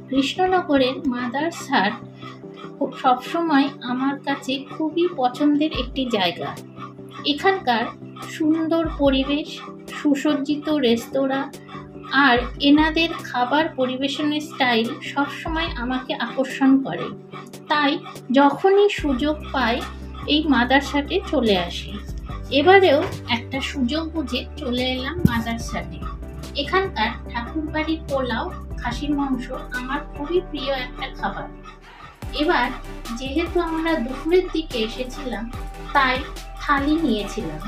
কৃষ্ণনগরের মাদার্স হাট সবসময় আমার কাছে খুবই পছন্দের একটি জায়গা। এখানকার সুন্দর পরিবেশ, সুসজ্জিত রেস্তোরাঁ আর এনাদের খাবার পরিবেশনের স্টাইল সবসময় আমাকে আকর্ষণ করে। তাই যখনই সুযোগ পাই এই মাদার্স হাটে চলে আসি। এবারেও একটা সুযোগ বুঝে চলে এলাম মাদার্স হাটে। এখানকার ঠাকুরবাড়ির পোলাও, খাসির মাংস আমার খুবই প্রিয় একটা খাবার। এবার যেহেতু আমরা দুপুরের দিকে এসেছিলাম, তাই থালি নিয়েছিলাম।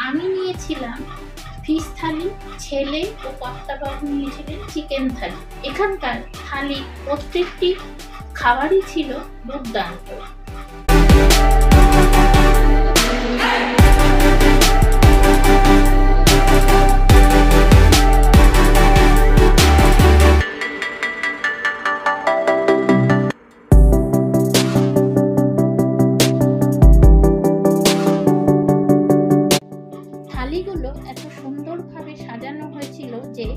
আমি নিয়েছিলাম ফিশ থালি, ছেলে ও কর্তাবাবু নিয়েছিলেন চিকেন থালি। এখানকার থালি প্রত্যেকটি খাবারই ছিল দুর্দান্ত। থালিগুলো এত সুন্দরভাবে সাজানো হয়েছিল যে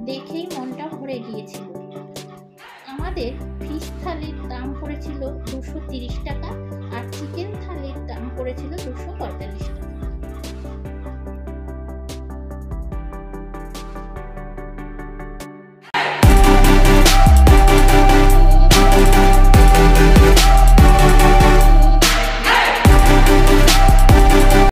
দেখেই মনটা ভরে গিয়েছিল। আমাদের ফিশ থালির দাম পড়েছিল 230 টাকা আর চিকেন থালির দাম পড়েছিল 245 টাকা।